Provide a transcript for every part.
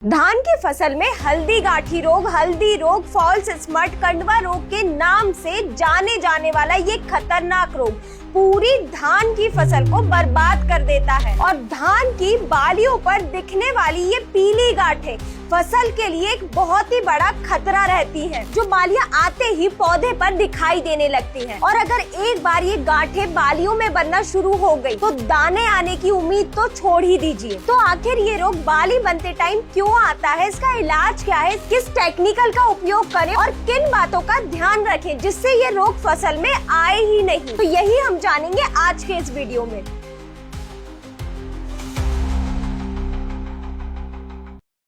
धान की फसल में हल्दी गांठी रोग, हल्दी रोग, फॉल्स स्मट, कंडवा रोग के नाम से जाने जाने वाला ये खतरनाक रोग पूरी धान की फसल को बर्बाद कर देता है और धान की बालियों पर दिखने वाली ये पीली गांठें फसल के लिए एक बहुत ही बड़ा खतरा रहती है, जो बालियां आते ही पौधे पर दिखाई देने लगती हैं। और अगर एक बार ये गांठें बालियों में बनना शुरू हो गई तो दाने आने की उम्मीद तो छोड़ ही दीजिए। तो आखिर ये रोग बाली बनते टाइम क्यों आता है, इसका इलाज क्या है, किस टेक्निकल का उपयोग करें और किन बातों का ध्यान रखें जिससे ये रोग फसल में आए ही नहीं, तो यही हम जानेंगे आज के इस वीडियो में।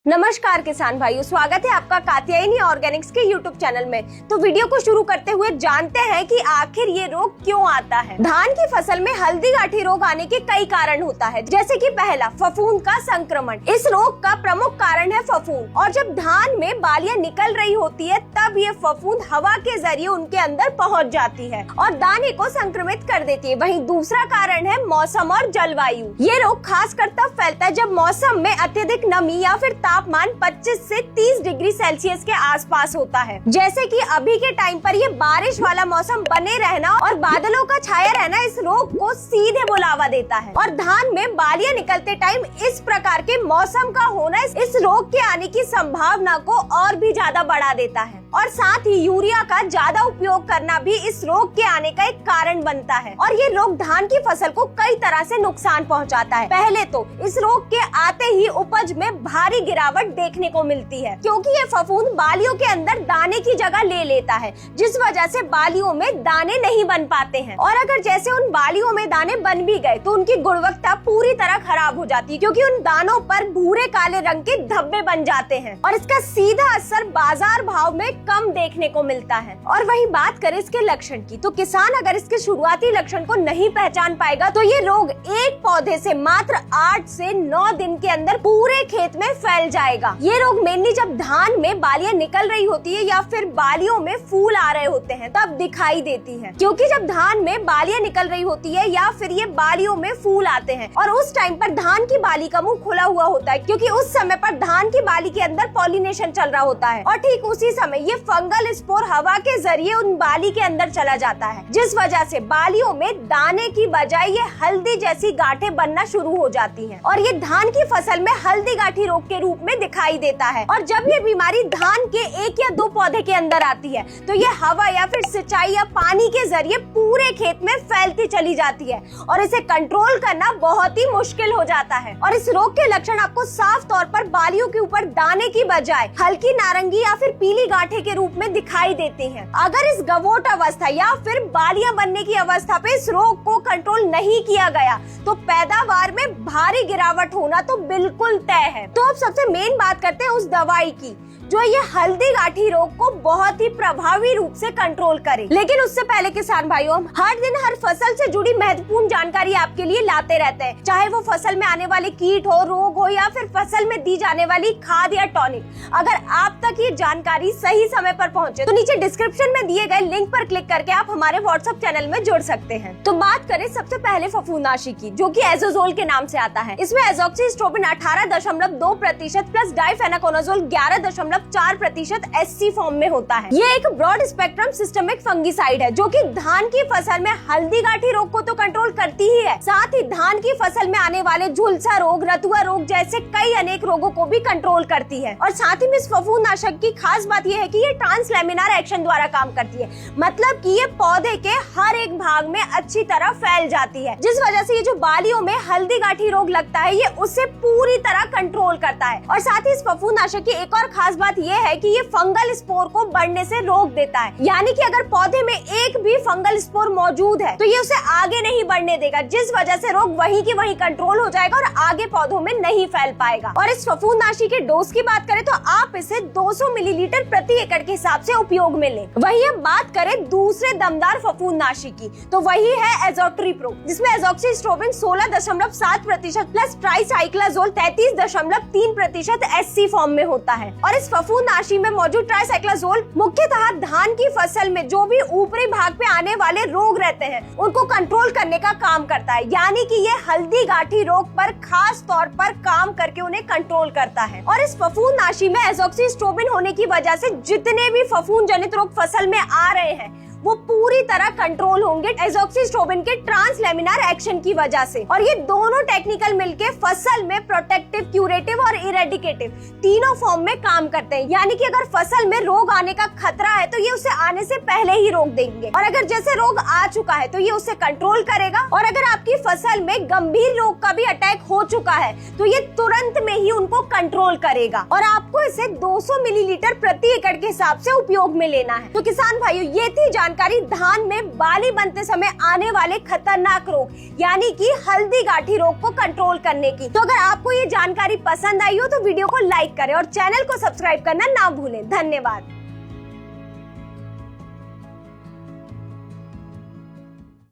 नमस्कार किसान भाइयों, स्वागत है आपका कात्यायनी ऑर्गेनिक्स के यूट्यूब चैनल में। तो वीडियो को शुरू करते हुए जानते हैं कि आखिर ये रोग क्यों आता है। धान की फसल में हल्दी गांठी रोग आने के कई कारण होता है, जैसे कि पहला, फफूंद का संक्रमण। इस रोग का प्रमुख कारण है फफूंद, और जब धान में बालियां निकल रही होती है तब ये फफूंद हवा के जरिए उनके अंदर पहुँच जाती है और दाने को संक्रमित कर देती है। वहीं दूसरा कारण है मौसम और जलवायु। ये रोग खासकर तब फैलता है जब मौसम में अत्यधिक नमी या फिर तापमान 25 से 30 डिग्री सेल्सियस के आसपास होता है। जैसे कि अभी के टाइम पर ये बारिश वाला मौसम बने रहना और बादलों का छाया रहना इस रोग को सीधे बुलावा देता है। और धान में बालियां निकलते टाइम इस प्रकार के मौसम का होना इस रोग के आने की संभावना को और भी ज्यादा बढ़ा देता है। और साथ ही यूरिया का ज्यादा उपयोग करना भी इस रोग के आने का एक कारण बनता है। और ये रोग धान की फसल को कई तरह से नुकसान पहुंचाता है। पहले तो इस रोग के आते ही उपज में भारी गिरावट देखने को मिलती है, क्योंकि ये फफूंद बालियों के अंदर दाने की जगह ले लेता है, जिस वजह से बालियों में दाने नहीं बन पाते हैं। और अगर जैसे उन बालियों में दाने बन भी गए तो उनकी गुणवत्ता पूरी तरह खराब हो जाती है, क्योंकि उन दानों पर भूरे काले रंग के धब्बे बन जाते हैं और इसका सीधा असर बाजार भाव में कम देखने को मिलता है। और वही बात करें इसके लक्षण की, तो किसान अगर इसके शुरुआती लक्षण को नहीं पहचान पाएगा तो ये रोग एक पौधे से मात्र 8 से 9 दिन के अंदर पूरे खेत में फैल जाएगा। ये रोग मेनली जब धान में बालियां निकल रही होती है या फिर बालियों में फूल आ रहे होते हैं तब दिखाई देती है, क्योंकि जब धान में बालियां निकल रही होती है या फिर ये बालियों में फूल आते हैं और उस टाइम पर धान की बाली का मुंह खुला हुआ होता है, क्योंकि उस समय पर धान की बाली के अंदर पॉलिनेशन चल रहा होता है। और ठीक उसी समय ये फंगल स्पोर हवा के जरिए उन बाली के अंदर चला जाता है, जिस वजह से बालियों में दाने की बजाय ये हल्दी जैसी गांठें बनना शुरू हो जाती हैं। और ये धान की फसल में हल्दी गांठी रोग के रूप में दिखाई देता है। और जब ये बीमारी धान के 1 या 2 पौधे के अंदर आती है तो ये हवा या फिर सिंचाई या पानी के जरिए पूरे खेत में फैलती चली जाती है और इसे कंट्रोल करना बहुत ही मुश्किल हो जाता है। और इस रोग के लक्षण आपको साफ तौर पर बालियों के ऊपर दाने की बजाय हल्की नारंगी या फिर पीली गांठें के रूप में दिखाई देती हैं। अगर इस गवोट अवस्था या फिर बालियां बनने की अवस्था पे इस रोग को कंट्रोल नहीं किया गया तो पैदावार में भारी गिरावट होना तो बिल्कुल तय है। तो अब सबसे मेन बात करते हैं उस दवाई की जो ये हल्दी गांठी रोग को बहुत ही प्रभावी रूप से कंट्रोल करे। लेकिन उससे पहले किसान भाइयों, हम हर दिन हर फसल से जुड़ी महत्वपूर्ण जानकारी आपके लिए लाते रहते हैं, चाहे वो फसल में आने वाले कीट हो, रोग हो या फिर फसल में दी जाने वाली खाद या टॉनिक। अगर आप तक ये जानकारी सही समय पर पहुंचे तो नीचे डिस्क्रिप्शन में दिए गए लिंक पर क्लिक करके आप हमारे व्हाट्सएप चैनल में जुड़ सकते हैं। तो बात करें सबसे पहले फफूंदनाशी की, जो कि एजोजोल के नाम से आता है। इसमें एजॉक्सिस्ट्रोबिन 18.2% प्लस डाइफेनाकोनाजोल 11.4% SC फॉर्म में होता है। ये एक ब्रॉड स्पेक्ट्रम सिस्टमिक फंगिसाइड है, जो कि धान की फसल में हल्दी गांठी रोग को तो कंट्रोल करती ही है, साथ ही धान की फसल में आने वाले झुलसा रोग, रतुआ रोग जैसे कई अनेक रोगों को भी कंट्रोल करती है। और साथ ही में इस फफूंदनाशक की खास बात यह है कि ये ट्रांसलैमिनार एक्शन द्वारा काम करती है, मतलब कि ये पौधे के हर एक भाग में अच्छी तरह फैल जाती है, जिस वजह से ये जो बालियों में हल्दी गांठी रोग लगता है ये उसे पूरी तरह कंट्रोल करता है। और साथ ही इस फफूंदनाशक की एक और खास बात ये है कि ये फंगल स्पोर को बढ़ने से रोक देता है, यानी कि अगर पौधे में एक भी फंगल स्पोर मौजूद है तो ये उसे आगे नहीं बढ़ने देगा, जिस वजह से रोग वहीं की वहीं कंट्रोल हो जाएगा और आगे पौधों में नहीं फैल पाएगा। और इस फफूंदनाशी के डोज की बात करें तो आप इसे 200 मिलीलीटर प्रति एकड़ के हिसाब से उपयोग में लें। वही अब बात करें दूसरे दमदार फफूंदनाशी की, तो वही है एज़ोट्रिप्रो, जिसमें एज़ोक्सिस्ट्रोबिन 16.7% प्लस ट्राइसाइक्लाज़ोल 33.3% SC फॉर्म में होता है। और इस फफूंदनाशी में मौजूद ट्राइसाइक्लाज़ोल मुख्यतः धान की फसल में जो भी ऊपरी भाग पे आने वाले रोग रहते हैं उनको कंट्रोल करने का काम करता है, यानी कि ये हल्दी गांठी रोग पर खास तौर पर काम करके उन्हें कंट्रोल करता है। और इस फफूंदनाशी में एज़ोक्सिस्ट्रोबिन होने की वजह से जितने भी फफूंद जनित रोग फसल में आ रहे हैं वो पूरी तरह कंट्रोल होंगे एज़ोक्सिस्ट्रोबिन के ट्रांसलेमिनार एक्शन की वजह से। और ये दोनों टेक्निकल मिलके फसल में प्रोटेक्टिव, क्यूरेटिव और इरेडिकेटिव तीनों फॉर्म में काम करते हैं, यानी कि अगर फसल में रोग आने का खतरा है तो ये उसे आने से पहले ही रोक देंगे, और अगर जैसे रोग आ चुका है तो ये उसे कंट्रोल करेगा। और अगर आपकी फसल में गंभीर रोग का भी अटैक हो चुका है तो ये तुरंत में ही उनको कंट्रोल करेगा। और आपको इसे 200 मिलीलीटर प्रति एकड़ के हिसाब से उपयोग में लेना है। तो किसान भाइयों, ये थी जानकारी धान में बाली बनते समय आने वाले खतरनाक रोग यानी कि हल्दी गांठी रोग को कंट्रोल करने की। तो अगर आपको ये जानकारी पसंद आई हो तो वीडियो को लाइक करें और चैनल को सब्सक्राइब करना ना भूलें। धन्यवाद।